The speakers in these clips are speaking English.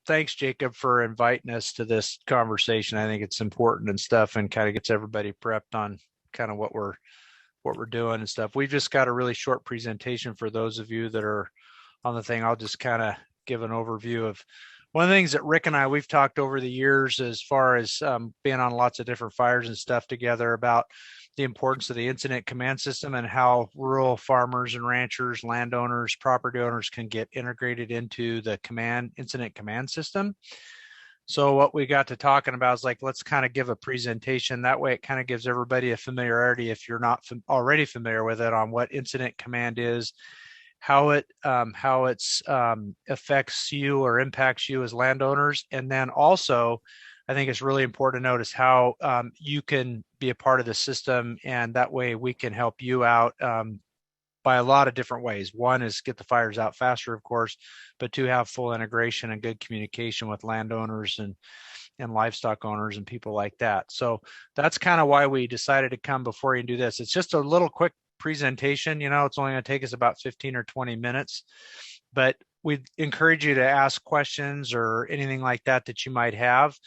thanks, Jacob, for inviting us to this conversation. I think it's important and stuff, and kind of gets everybody prepped on kind of what we're doing and stuff. We've just got a really short presentation for those of you that are on the thing. I'll just kind of give an overview of one of the things that Rick and we've talked over the years as far as being on lots of different fires and stuff together about the importance of the incident command system and how rural farmers and ranchers, landowners, property owners can get integrated into the incident command system. So what we got to talking about is like, let's kind of give a presentation. That way it kind of gives everybody a familiarity, if you're not already familiar with it, on what incident command is, how it affects you or impacts you as landowners. And then also, I think it's really important to notice how you can be a part of the system, and that way we can help you out by a lot of different ways. One is get the fires out faster, of course, but to have full integration and good communication with landowners and livestock owners and people like that. So that's kind of why we decided to come before you and do this. It's just a little quick presentation. It's only going to take us about 15 or 20 minutes, but we'd encourage you to ask questions or anything like that you might have,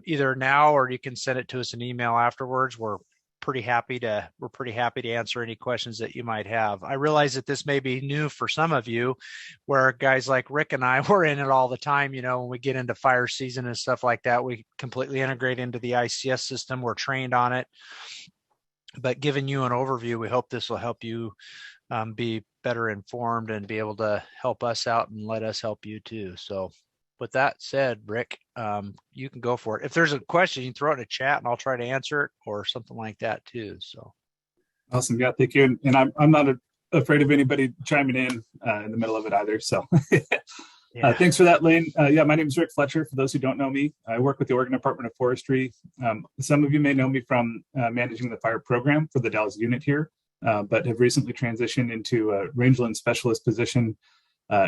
either now, or you can send it to us an email afterwards. We're pretty happy to answer any questions that you might have. I realize that this may be new for some of you, where guys like Rick and I, we're in it all the time. When we get into fire season and stuff like that, we completely integrate into the ICS system. We're trained on it. But giving you an overview, we hope this will help you be better informed and be able to help us out and let us help you too. So with that said, Rick, you can go for it. If there's a question, you can throw it in a chat and I'll try to answer it or something like that too. So awesome. Yeah, thank you. And I'm not afraid of anybody chiming in the middle of it either. So yeah. Thanks for that, Lane. My name is Rick Fletcher. For those who don't know me, I work with the Oregon Department of Forestry. Some of you may know me from managing the fire program for the Dallas unit here, but have recently transitioned into a rangeland specialist position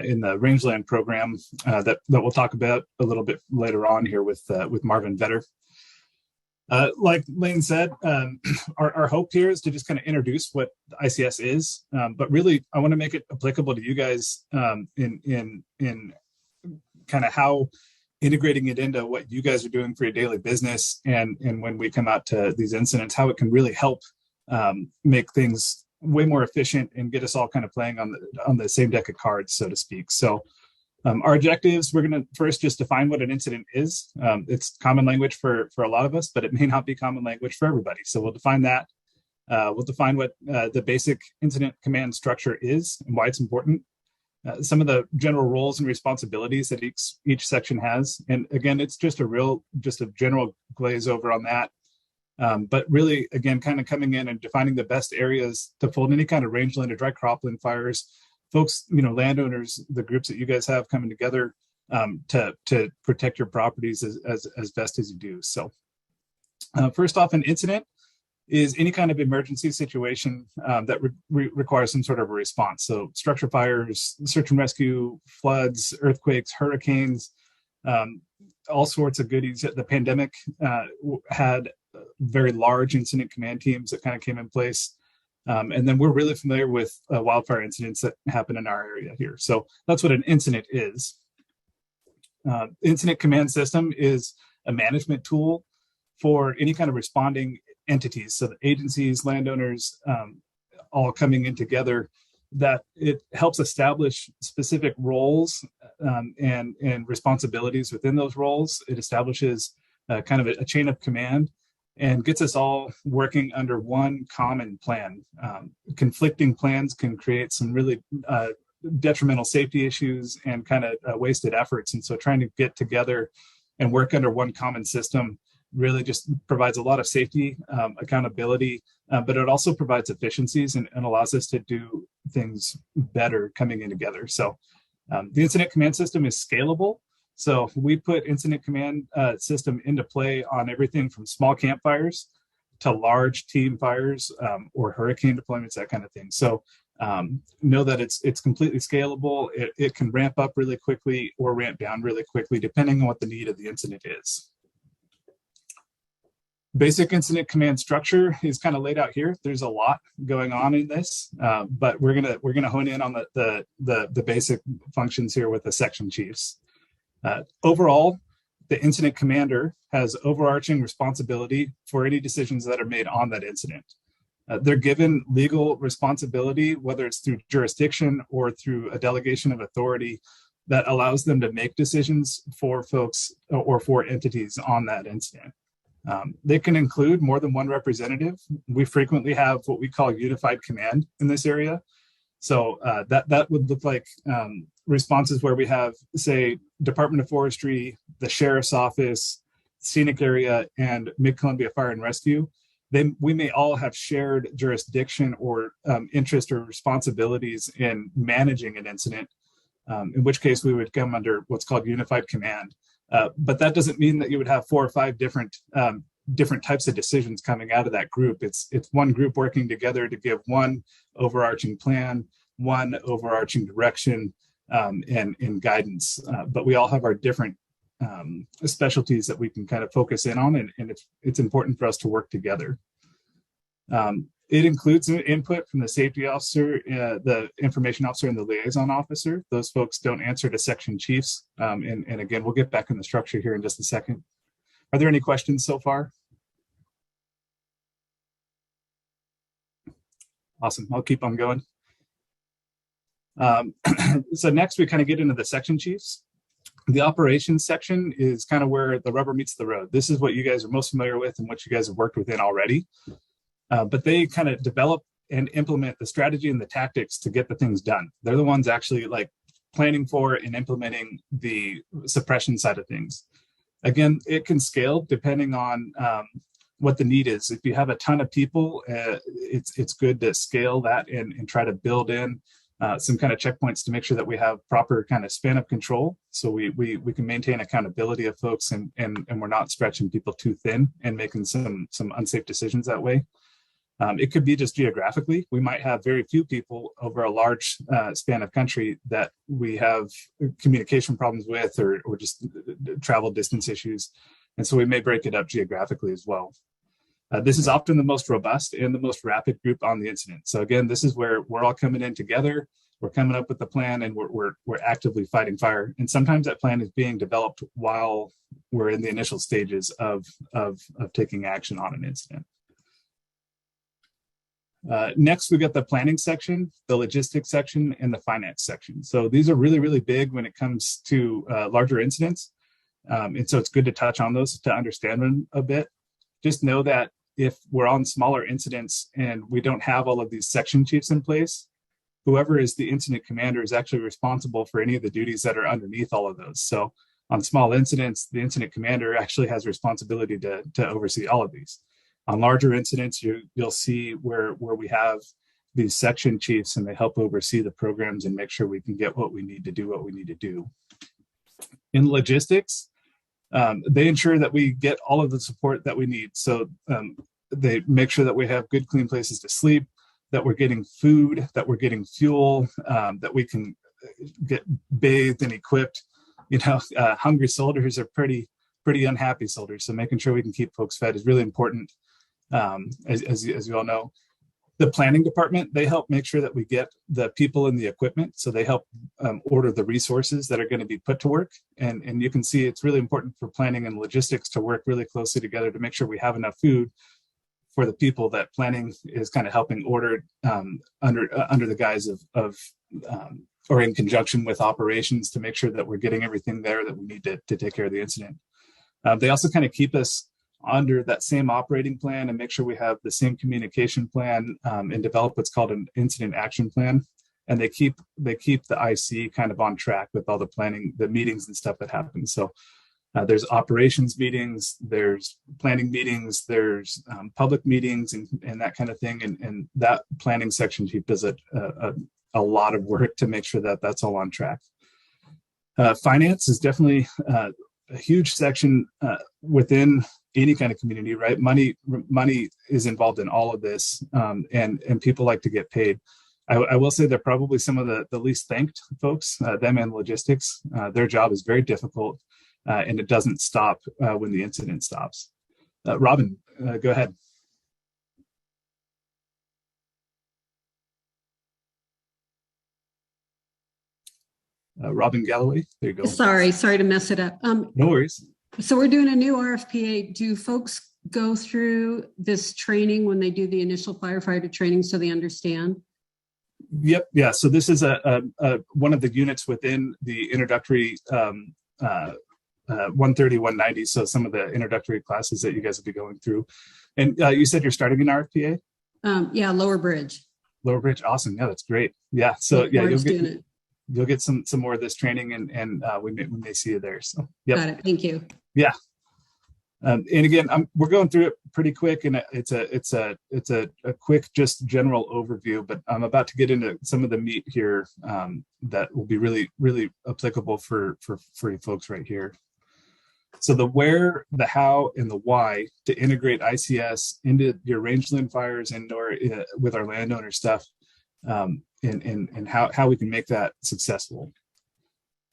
in the rangeland program that we'll talk about a little bit later on here with Marvin Vetter. Like Lane said, our hope here is to just kind of introduce what ICS is, but really I want to make it applicable to you guys in kind of how integrating it into what you guys are doing for your daily business, and when we come out to these incidents, how it can really help make things way more efficient and get us all kind of playing on the same deck of cards, so to speak. So our objectives, we're going to first just define what an incident is. It's common language for a lot of us, but it may not be common language for everybody. So we'll define that. We'll define what the basic incident command structure is and why it's important. Some of the general roles and responsibilities that each section has. And again, it's just a general glaze over on that. But really, again, kind of coming in and defining the best areas to fold any kind of rangeland or dry cropland fires. Folks, landowners, the groups that you guys have coming together to protect your properties as best as you do. So first off, an incident is any kind of emergency situation that requires some sort of a response. So structure fires, search and rescue, floods, earthquakes, hurricanes, all sorts of goodies. The pandemic had very large incident command teams that kind of came in place. And then we're really familiar with wildfire incidents that happen in our area here. So that's what an incident is. Incident command system is a management tool for any kind of responding entities. So the agencies, landowners, all coming in together, that it helps establish specific roles and responsibilities within those roles. It establishes kind of a chain of command and gets us all working under one common plan. Conflicting plans can create some really detrimental safety issues and kind of wasted efforts. And so trying to get together and work under one common system really just provides a lot of safety, accountability, but it also provides efficiencies and allows us to do things better coming in together. So the incident command system is scalable. So we put incident command system into play on everything from small campfires to large team fires or hurricane deployments, that kind of thing. So know that it's completely scalable. It can ramp up really quickly or ramp down really quickly, depending on what the need of the incident is. Basic incident command structure is kind of laid out here. There's a lot going on in this, but we're gonna hone in on the basic functions here with the section chiefs. Overall, the incident commander has overarching responsibility for any decisions that are made on that incident. They're given legal responsibility, whether it's through jurisdiction or through a delegation of authority that allows them to make decisions for folks or for entities on that incident. They can include more than one representative. We frequently have what we call unified command in this area. So that would look like responses where we have, say, Department of Forestry, the Sheriff's Office, Scenic Area, and Mid-Columbia Fire and Rescue. We may all have shared jurisdiction or interest or responsibilities in managing an incident, in which case we would come under what's called unified command. But that doesn't mean that you would have 4 or 5 different types of decisions coming out of that group. It's one group working together to give one overarching plan, one overarching direction, and guidance. But we all have our different specialties that we can kind of focus in on, and it's important for us to work together. It includes input from the safety officer, the information officer, and the liaison officer. Those folks don't answer to section chiefs. And again, we'll get back in the structure here in just a second. Are there any questions so far? Awesome. I'll keep on going. So next we kind of get into the section chiefs. The operations section is kind of where the rubber meets the road. This is what you guys are most familiar with and what you guys have worked within already. But they kind of develop and implement the strategy and the tactics to get the things done. They're the ones actually like planning for and implementing the suppression side of things. Again, it can scale depending on what the need is. If you have a ton of people, it's good to scale that and try to build in some kind of checkpoints to make sure that we have proper kind of span of control, so we can maintain accountability of folks and we're not stretching people too thin and making some unsafe decisions that way. It could be just geographically. We might have very few people over a large span of country that we have communication problems with or just travel distance issues. And so we may break it up geographically as well. This is often the most robust and the most rapid group on the incident. So again, this is where we're all coming in together. We're coming up with the plan and we're actively fighting fire. And sometimes that plan is being developed while we're in the initial stages of taking action on an incident. Next, we got the planning section, the logistics section, and the finance section. So these are really, really big when it comes to larger incidents. And so it's good to touch on those to understand them a bit. Just know that if we're on smaller incidents and we don't have all of these section chiefs in place, whoever is the incident commander is actually responsible for any of the duties that are underneath all of those. So on small incidents, the incident commander actually has responsibility to oversee all of these. On larger incidents, you'll see where we have these section chiefs and they help oversee the programs and make sure we can get what we need to do, what we need to do. In logistics, they ensure that we get all of the support that we need. So they make sure that we have good, clean places to sleep, that we're getting food, that we're getting fuel, that we can get bathed and equipped. You know, hungry soldiers are pretty unhappy soldiers. So making sure we can keep folks fed is really important. As you all know, the planning department, they help make sure that we get the people and the equipment. So they help order the resources that are going to be put to work. And you can see it's really important for planning and logistics to work really closely together to make sure we have enough food for the people that planning is kind of helping order under the guise of or in conjunction with operations to make sure that we're getting everything there that we need to take care of the incident. They also kind of keep us under that same operating plan and make sure we have the same communication plan and develop what's called an incident action plan. And they keep the IC kind of on track with all the planning, the meetings and stuff that happens. So there's operations meetings, there's planning meetings, there's public meetings and that kind of thing. And that planning section chief does a lot of work to make sure that that's all on track. Finance is definitely a huge section within any kind of community, right? Money is involved in all of this, and people like to get paid. I will say they're probably some of the least thanked folks, them and logistics. Their job is very difficult, and it doesn't stop when the incident stops. Robin, go ahead. Robin Galloway. There you go. Sorry to mess it up. No worries. So we're doing a new RFPA. Do folks go through this training when they do the initial firefighter training so they understand? Yep. Yeah. So this is a one of the units within the introductory 130, 190. So some of the introductory classes that you guys will be going through. And you said you're starting an RFPA? Yeah, Lower Bridge. Lower Bridge. Awesome. Yeah, that's great. Yeah. So yeah, you'll get some more of this training, and we may see you there. So yeah. Got it. Thank you. Yeah. And again, we're going through it pretty quick, and it's a quick, just general overview. But I'm about to get into some of the meat here that will be really, really applicable for you folks right here. So the where, the how, and the why to integrate ICS into your rangeland fires and or with our landowner stuff, and how we can make that successful.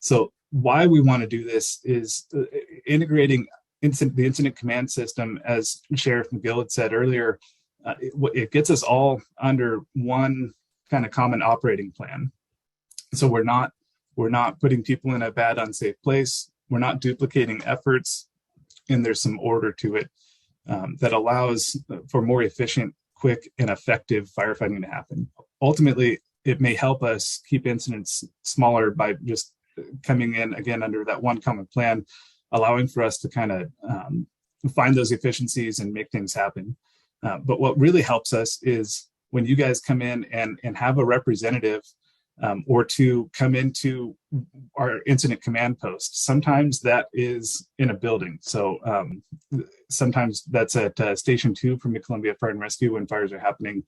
So why we want to do this is integrating the incident command system, as Sheriff McGill had said earlier. It gets us all under one kind of common operating plan. So we're not putting people in a bad, unsafe place. We're not duplicating efforts, and there's some order to it that allows for more efficient, quick, and effective firefighting to happen. Ultimately, it may help us keep incidents smaller by just coming in again under that one common plan, allowing for us to kind of find those efficiencies and make things happen. But what really helps us is when you guys come in and have a representative or to come into our incident command post. Sometimes that is in a building. So sometimes that's at Station 2 from the Columbia Fire and Rescue when fires are happening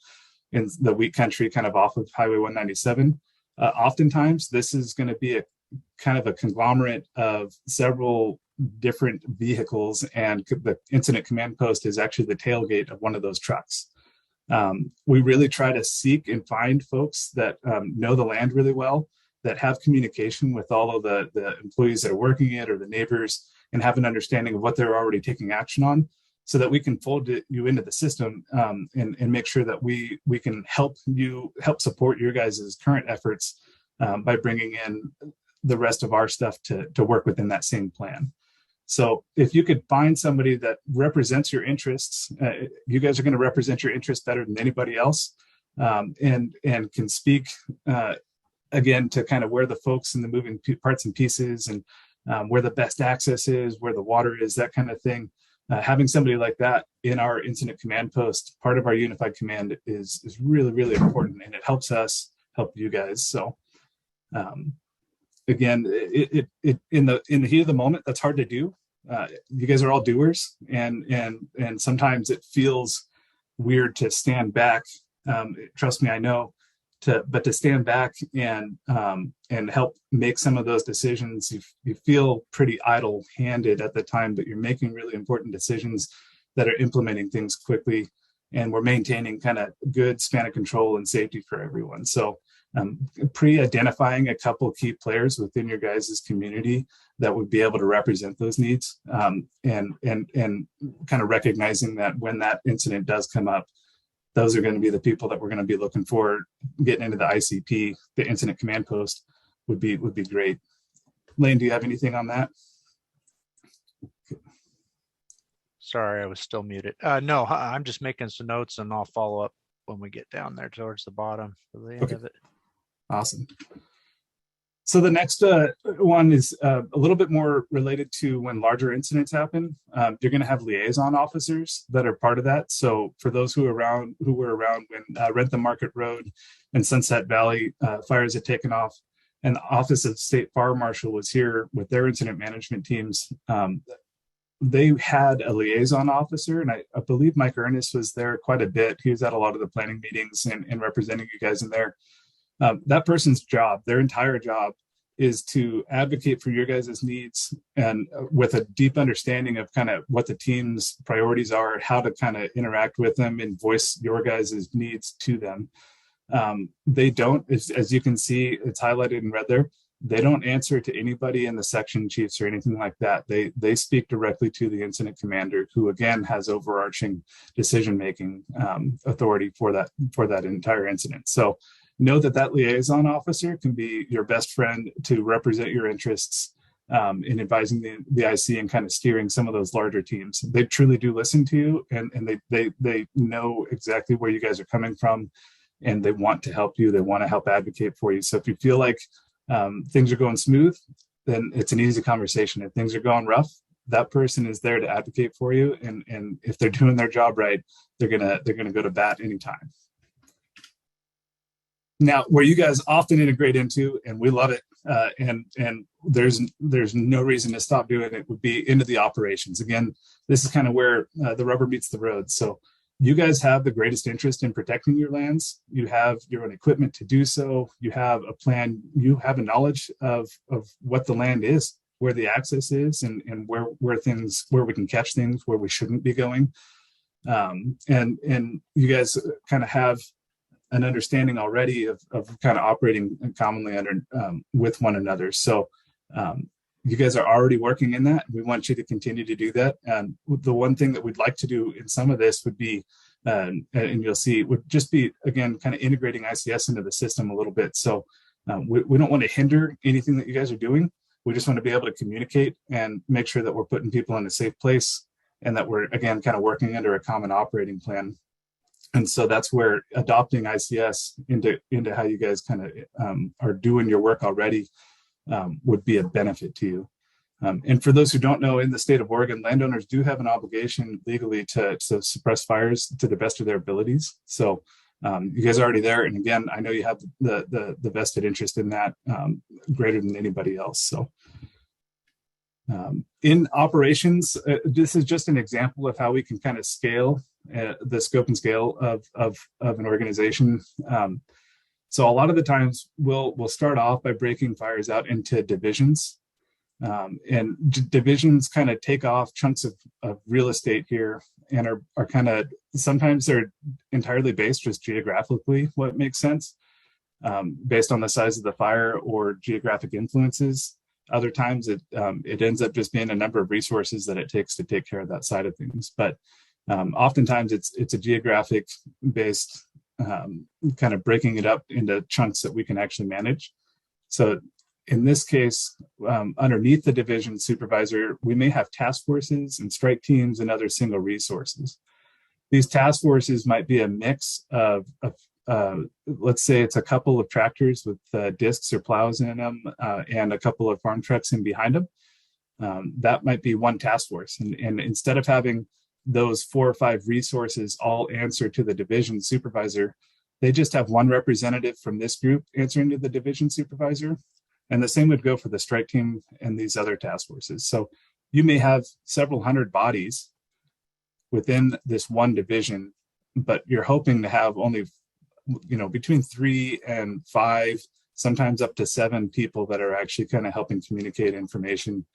in the wheat country, kind of off of Highway 197. Oftentimes, this is going to be a kind of a conglomerate of several different vehicles, and the incident command post is actually the tailgate of one of those trucks. We really try to seek and find folks that know the land really well, that have communication with all of the employees that are working it or the neighbors, and have an understanding of what they're already taking action on, so that we can fold you into the system and make sure that we can help support your guys' current efforts by bringing in the rest of our stuff to work within that same plan. So if you could find somebody that represents your interests, you guys are going to represent your interests better than anybody else, and can speak again to kind of where the folks in the moving parts and pieces, and where the best access is, where the water is, that kind of thing. Having somebody like that in our incident command post, part of our unified command, is really, really important, and it helps us help you guys. So again, it in the heat of the moment, that's hard to do. You guys are all doers, and sometimes it feels weird to stand back. Trust me, I know. But to stand back and help make some of those decisions, you feel pretty idle-handed at the time, but you're making really important decisions that are implementing things quickly, and we're maintaining kind of good span of control and safety for everyone. So pre-identifying a couple key players within your guys' community that would be able to represent those needs, and kind of recognizing that when that incident does come up, those are going to be the people that we're going to be looking for getting into the ICP. The incident command post would be great. Lane, do you have anything on that? Sorry, I was still muted. No, I'm just making some notes, and I'll follow up when we get down there towards the bottom for the end of it. Awesome. So the next one is a little bit more related to when larger incidents happen. You're going to have liaison officers that are part of that. So for those who were around when Rentham Market Road and Sunset Valley fires had taken off, and the Office of State Fire Marshal was here with their incident management teams, they had a liaison officer, and I believe Mike Ernest was there quite a bit. He was at a lot of the planning meetings and representing you guys in there. That person's job, their entire job, is to advocate for your guys' needs, and with a deep understanding of kind of what the team's priorities are, how to kind of interact with them and voice your guys' needs to them. They don't, as you can see, it's highlighted in red there, they don't answer to anybody in the section chiefs or anything like that. They speak directly to the incident commander, who again has overarching decision-making authority for that entire incident. So know that that liaison officer can be your best friend to represent your interests in advising the IC and kind of steering some of those larger teams. They truly do listen to you, and they know exactly where you guys are coming from, and they want to help you. They want to help advocate for you. So if you feel like things are going smooth, then it's an easy conversation. If things are going rough, that person is there to advocate for you, and if they're doing their job right, they're gonna go to bat anytime. Now, where you guys often integrate into, and we love it, and there's no reason to stop doing it, would be into the operations. Again, this is kind of where the rubber meets the road. So you guys have the greatest interest in protecting your lands. You have your own equipment to do so. You have a plan. You have a knowledge of what the land is, where the access is, and where we can catch things, where we shouldn't be going. And you guys kind of have an understanding already of kind of operating commonly under with one another. So you guys are already working in that. We want you to continue to do that. And the one thing that we'd like to do in some of this would be, and you'll see, would just be, again, kind of integrating ICS into the system a little bit. So we don't want to hinder anything that you guys are doing. We just want to be able to communicate and make sure that we're putting people in a safe place, and that we're, again, kind of working under a common operating plan. And so that's where adopting ICS into how you guys kind of are doing your work already would be a benefit to you. And for those who don't know, in the state of Oregon, landowners do have an obligation legally to suppress fires to the best of their abilities. So you guys are already there. And again, I know you have the vested interest in that greater than anybody else. So in operations, this is just an example of how we can kind of scale the scope and scale of an organization. So a lot of the times we'll start off by breaking fires out into divisions, and divisions kind of take off chunks of real estate here, and are kind of, sometimes they're entirely based just geographically what makes sense, based on the size of the fire or geographic influences. Other times it ends up just being a number of resources that it takes to take care of that side of things. But oftentimes it's a geographic based kind of breaking it up into chunks that we can actually manage. So in this case, underneath the division supervisor, we may have task forces and strike teams and other single resources. These task forces might be a mix of let's say it's a couple of tractors with discs or plows in them, and a couple of farm trucks in behind them. That might be one task force. And instead of having those 4 or 5 resources all answer to the division supervisor, they just have one representative from this group answering to the division supervisor. And the same would go for the strike team and these other task forces. So you may have several hundred bodies within this one division, but you're hoping to have only, between 3 and 5, sometimes up to 7 people that are actually kind of helping communicate information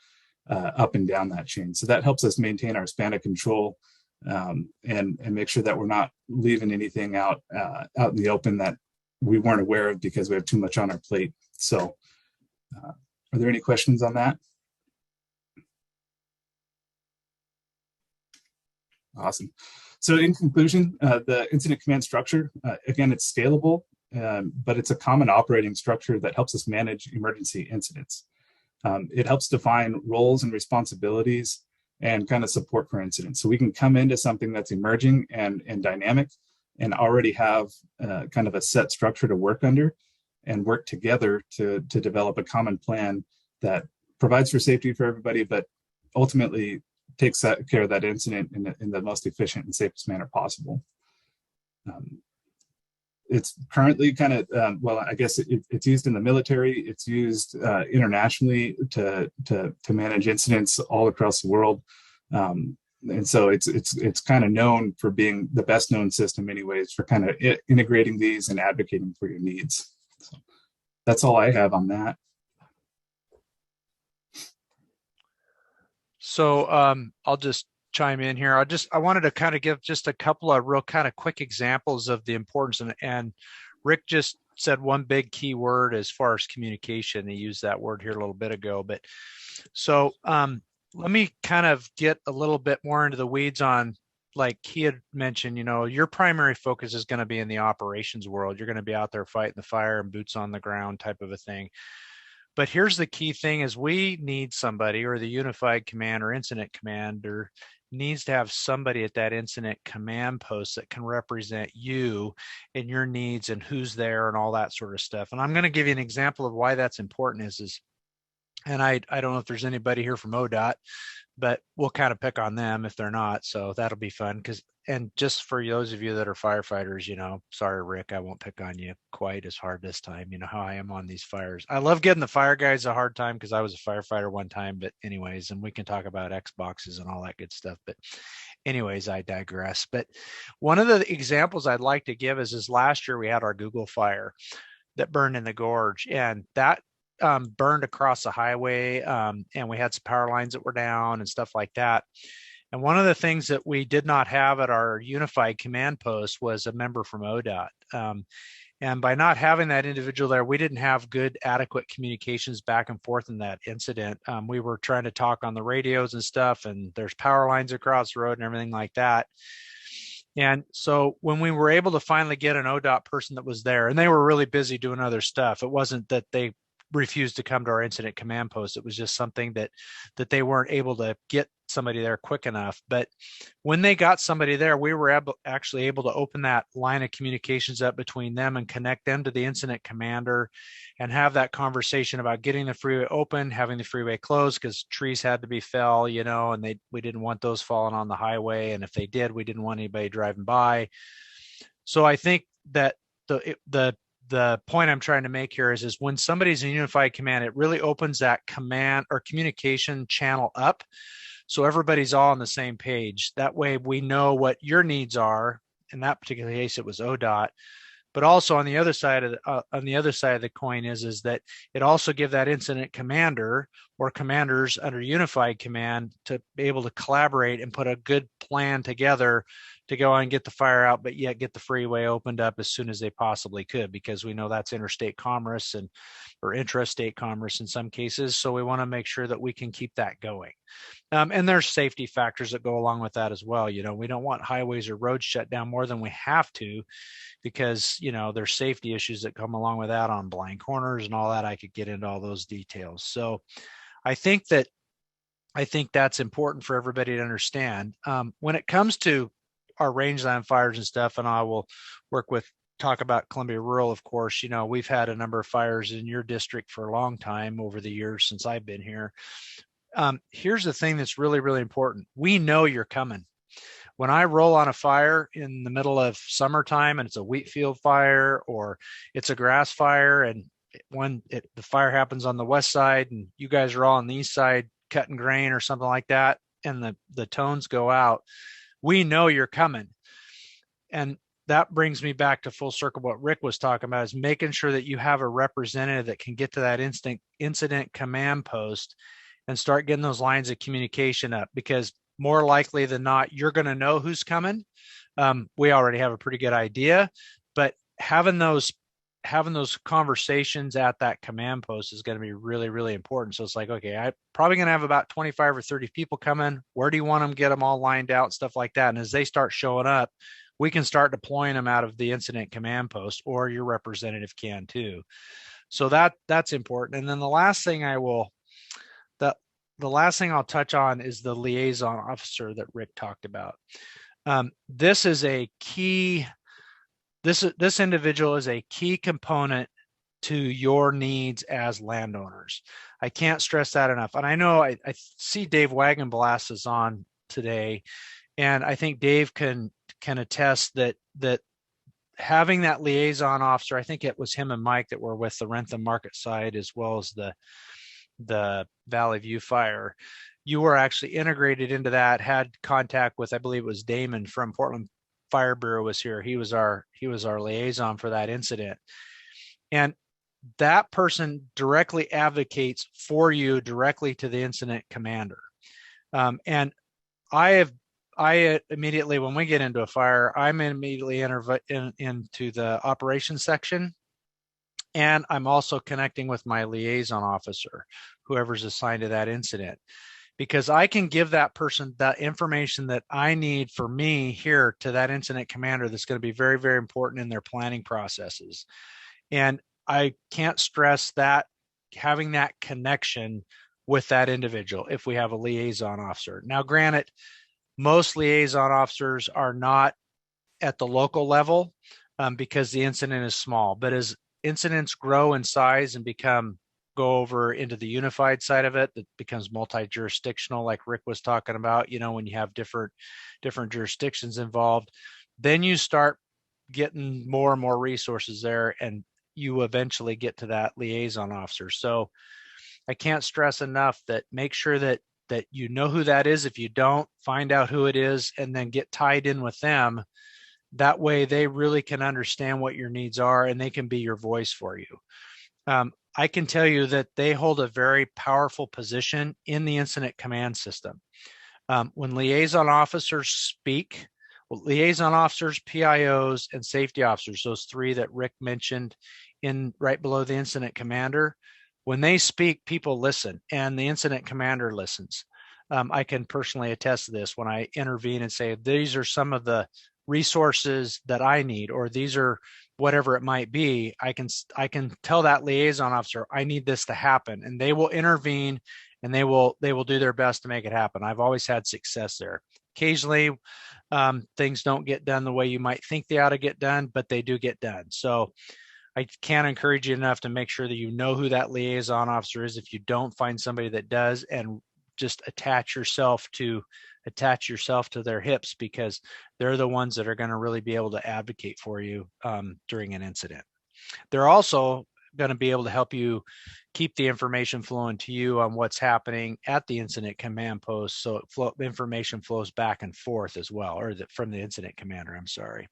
up and down that chain. So that helps us maintain our span of control, and make sure that we're not leaving anything out in the open that we weren't aware of because we have too much on our plate. So are there any questions on that? Awesome. So in conclusion, the incident command structure, again, it's scalable, but it's a common operating structure that helps us manage emergency incidents. It helps define roles and responsibilities and kind of support for incidents. So we can come into something that's emerging and dynamic and already have kind of a set structure to work under and work together to develop a common plan that provides for safety for everybody, but ultimately takes care of that incident in the most efficient and safest manner possible. It's currently kind of, I guess it's used in the military. It's used internationally to manage incidents all across the world. And so it's kind of known for being the best known system anyways, for kind of integrating these and advocating for your needs. So that's all I have on that. So I'll just chime in here. I wanted to kind of give just a couple of real kind of quick examples of the importance. And Rick just said one big key word as far as communication. He used that word here a little bit ago. But so let me kind of get a little bit more into the weeds on like he had mentioned, your primary focus is going to be in the operations world. You're going to be out there fighting the fire and boots on the ground type of a thing. But here's the key thing is we need somebody, or the unified command or incident commander needs to have somebody at that incident command post that can represent you and your needs and who's there and all that sort of stuff. And I'm going to give you an example of why that's important and I don't know if there's anybody here from ODOT, but we'll kind of pick on them if they're not. So that'll be fun. And just for those of you that are firefighters, sorry, Rick, I won't pick on you quite as hard this time. You know how I am on these fires. I love getting the fire guys a hard time because I was a firefighter one time, but anyways, and we can talk about Xboxes and all that good stuff. But anyways, I digress. But one of the examples I'd like to give is last year we had our Google fire that burned in the gorge, and that burned across the highway, and we had some power lines that were down and stuff like that. And one of the things that we did not have at our unified command post was a member from ODOT. And by not having that individual there, we didn't have good, adequate communications back and forth in that incident. We were trying to talk on the radios and stuff, and there's power lines across the road and everything like that. And so when we were able to finally get an ODOT person that was there, and they were really busy doing other stuff, it wasn't that they refused to come to our incident command post. It was just something that they weren't able to get somebody there quick enough. But when they got somebody there, we were actually able to open that line of communications up between them and connect them to the incident commander and have that conversation about getting the freeway open, having the freeway closed because trees had to be fell, and we didn't want those falling on the highway. And if they did, we didn't want anybody driving by. So I think that the point I'm trying to make here is when somebody's in unified command, it really opens that command or communication channel up. So everybody's all on the same page. That way we know what your needs are. In that particular case, it was ODOT. But also on the other side of the coin is that it also gives that incident commander or commanders under unified command to be able to collaborate and put a good plan together to go and get the fire out, but yet get the freeway opened up as soon as they possibly could, because we know that's interstate commerce or intrastate commerce in some cases. So we want to make sure that we can keep that going. And there's safety factors that go along with that as well. We don't want highways or roads shut down more than we have to, because there's safety issues that come along with that on blind corners and all that. I could get into all those details. So I think that's important for everybody to understand. When it comes to our rangeland fires and stuff, and I will talk about Columbia Rural, of course. We've had a number of fires in your district for a long time over the years since I've been here. Here's the thing that's really, really important. We know you're coming. When I roll on a fire in the middle of summertime and it's a wheat field fire or it's a grass fire, and the fire happens on the west side and you guys are all on the east side cutting grain or something like that, and the tones go out, we know you're coming. And that brings me back to full circle. What Rick was talking about is making sure that you have a representative that can get to that incident command post and start getting those lines of communication up, because more likely than not, you're going to know who's coming. We already have a pretty good idea, but having those conversations at that command post is going to be really, really important. So it's like, okay, I'm probably going to have about 25 or 30 people coming. Where do you want them? Get them all lined out, stuff like that. And as they start showing up, we can start deploying them out of the incident command post, or your representative can too. So that's important. And then the last thing I'll touch on is the liaison officer that Rick talked about. This is a key. This individual is a key component to your needs as landowners. I can't stress that enough. And I know I see Dave Wagenblast is on today, and I think Dave can attest that having that liaison officer, I think it was him and Mike that were with the Rentham market side as well as the Valley View fire. You were actually integrated into that, had contact with, I believe it was Damon from Portland Fire Bureau was here. He was our liaison for that incident. And that person directly advocates for you directly to the incident commander. And I immediately, when we get into a fire, I'm immediately into the operations section. And I'm also connecting with my liaison officer, whoever's assigned to that incident. because I can give that person that information that I need for me here to that incident commander that's going to be very, very important in their planning processes. And I can't stress that having that connection with that individual if we have a liaison officer. Now, granted, most liaison officers are not at the local level because the incident is small, but as incidents grow in size and go over into the unified side of it, that becomes multi-jurisdictional, like Rick was talking about, when you have different jurisdictions involved, then you start getting more and more resources there, and you eventually get to that liaison officer. So I can't stress enough that make sure that you know who that is. If you don't, find out who it is and then get tied in with them. That way they really can understand what your needs are and they can be your voice for you. I can tell you that they hold a very powerful position in the incident command system. When liaison officers speak, liaison officers, PIOs, and safety officers, those three that Rick mentioned in right below the incident commander, when they speak, people listen, and the incident commander listens. I can personally attest to this when I intervene and say, these are some of the resources that I need, or these are whatever it might be. I can tell that liaison officer, I need this to happen, and they will intervene and they will do their best to make it happen. I've always had success there. Occasionally, things don't get done the way you might think they ought to get done, but they do get done. So I can't encourage you enough to make sure that you know who that liaison officer is. If you don't, find somebody that does, and just attach yourself to their hips, because they're the ones that are going to really be able to advocate for you during an incident. They're also going to be able to help you keep the information flowing to you on what's happening at the incident command post, so information flows back and forth as well, or from the incident commander, I'm sorry.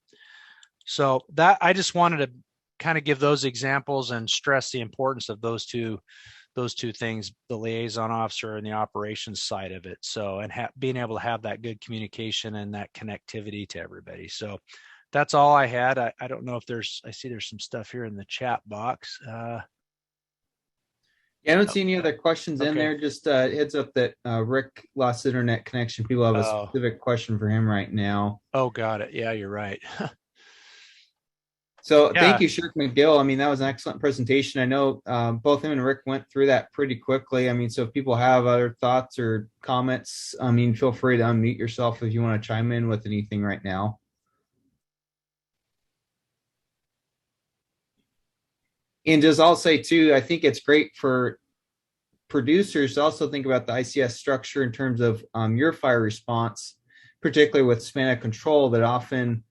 So that I just wanted to kind of give those examples and stress the importance of those two things, the liaison officer and the operations side of it. So, and being able to have that good communication and that connectivity to everybody. So that's all I had. I don't know if I see there's some stuff here in the chat box. Yeah, I don't see any other questions in there. Just heads up that Rick lost internet connection. People have a specific question for him right now. Oh, got it. Yeah, you're right. So thank you, Sheriff Magill. I mean, that was an excellent presentation. I know both him and Rick went through that pretty quickly. I mean, so if people have other thoughts or comments, I mean, feel free to unmute yourself if you want to chime in with anything right now. And just I'll say too, I think it's great for producers to also think about the ICS structure in terms of your fire response, particularly with span of control, that often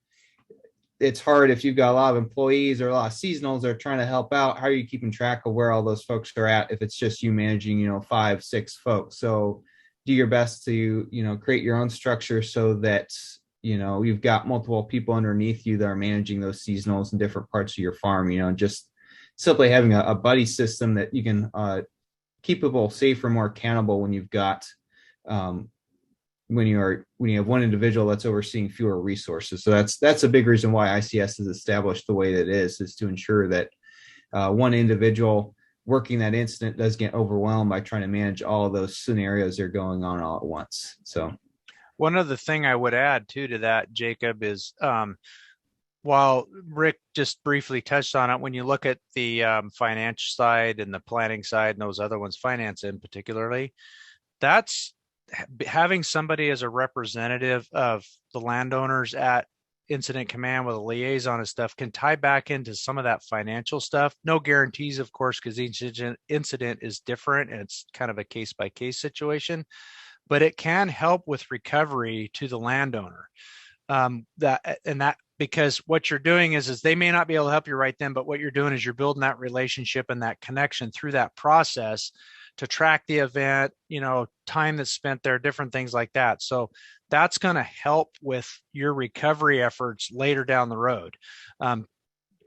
it's hard if you've got a lot of employees or a lot of seasonals that are trying to help out. How are you keeping track of where all those folks are at if it's just you managing, 5, 6 folks? So do your best to, create your own structure so that, you've got multiple people underneath you that are managing those seasonals in different parts of your farm, just simply having a buddy system that you can keep people safer, more accountable when you've got when you have one individual that's overseeing fewer resources. So that's a big reason why ICS is established the way that it is to ensure that one individual working that incident does get overwhelmed by trying to manage all of those scenarios that are going on all at once. So one other thing I would add too to that, Jacob, is while Rick just briefly touched on it, when you look at the financial side and the planning side and those other ones, finance in particularly, that's having somebody as a representative of the landowners at incident command with a liaison and stuff can tie back into some of that financial stuff. No guarantees, of course, because each incident is different and it's kind of a case-by-case situation, but it can help with recovery to the landowner. Because what you're doing is they may not be able to help you right then, but what you're doing is you're building that relationship and that connection through that process to track the event, time that's spent there, different things like that. So that's going to help with your recovery efforts later down the road.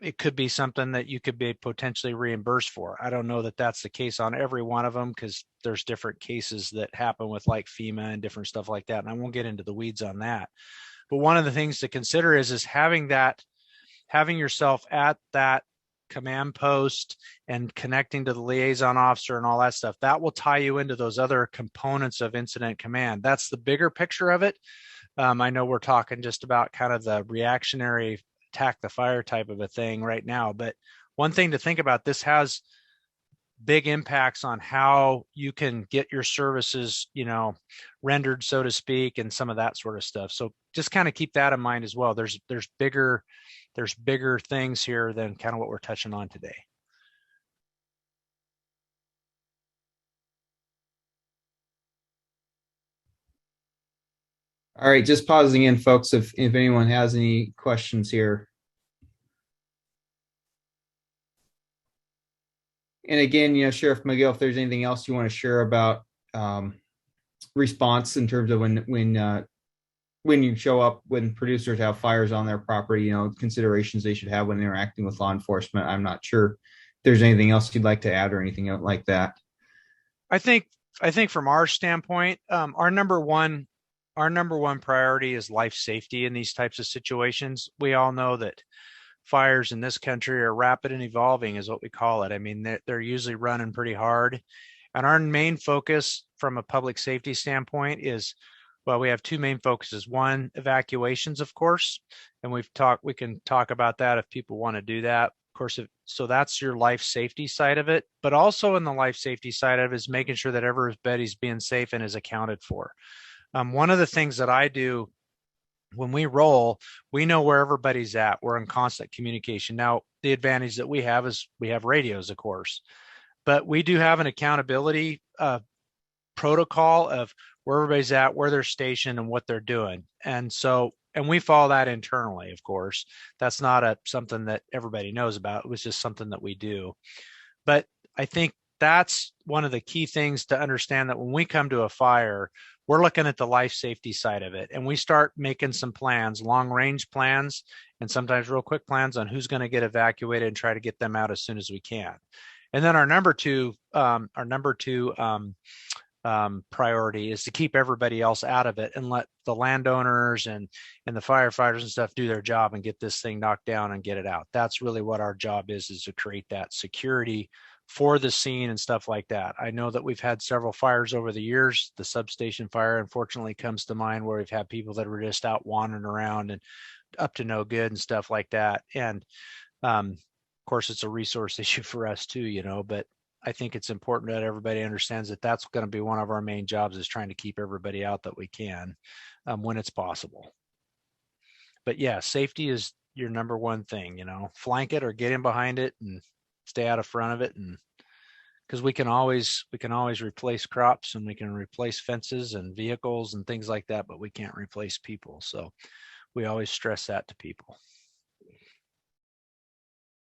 It could be something that you could be potentially reimbursed for. I don't know that that's the case on every one of them, because there's different cases that happen with like FEMA and different stuff like that. And I won't get into the weeds on that. But one of the things to consider is having yourself at that command post and connecting to the liaison officer and all that stuff, that will tie you into those other components of incident command. That's the bigger picture of it. I know we're talking just about kind of the reactionary attack the fire type of a thing right now, but one thing to think about, this has big impacts on how you can get your services, rendered, so to speak, and some of that sort of stuff. So just kind of keep that in mind as well. There's bigger things here than kind of what we're touching on today. All right, just pausing in, folks, if anyone has any questions here. And again, Sheriff Magill, if there's anything else you want to share about response in terms of when you show up, when producers have fires on their property, considerations they should have when interacting with law enforcement. I'm not sure if there's anything else you'd like to add or anything like that. I think from our standpoint, our number one priority is life safety in these types of situations. We all know that fires in this country are rapid and evolving, is what we call it. I mean, they're usually running pretty hard. And our main focus from a public safety standpoint is, well, we have two main focuses. One, evacuations, of course, and we can talk about that if people want to do that. Of course, so that's your life safety side of it. But also in the life safety side of it is making sure that everybody's being safe and is accounted for. One of the things that I do when we roll, we know where everybody's at. We're in constant communication. Now, the advantage that we have is we have radios, of course, but we do have an accountability protocol of where everybody's at, where they're stationed, and what they're doing. And we follow that internally, of course. That's not something that everybody knows about. It was just something that we do. But I think that's one of the key things to understand, that when we come to a fire, we're looking at the life safety side of it, and we start making some plans, long range plans, and sometimes real quick plans on who's going to get evacuated and try to get them out as soon as we can. And then our number two priority is to keep everybody else out of it and let the landowners and the firefighters and stuff do their job and get this thing knocked down and get it out. That's really what our job is to create that security for the scene and stuff like that. I know that we've had several fires over the years. The substation fire, unfortunately, comes to mind, where we've had people that were just out wandering around and up to no good and stuff like that. And of course, it's a resource issue for us too, but I think it's important that everybody understands that that's going to be one of our main jobs, is trying to keep everybody out that we can when it's possible. But yeah, safety is your number one thing, flank it or get in behind it and stay out of front of it. And because we can always replace crops, and we can replace fences and vehicles and things like that, but we can't replace people. So we always stress that to people.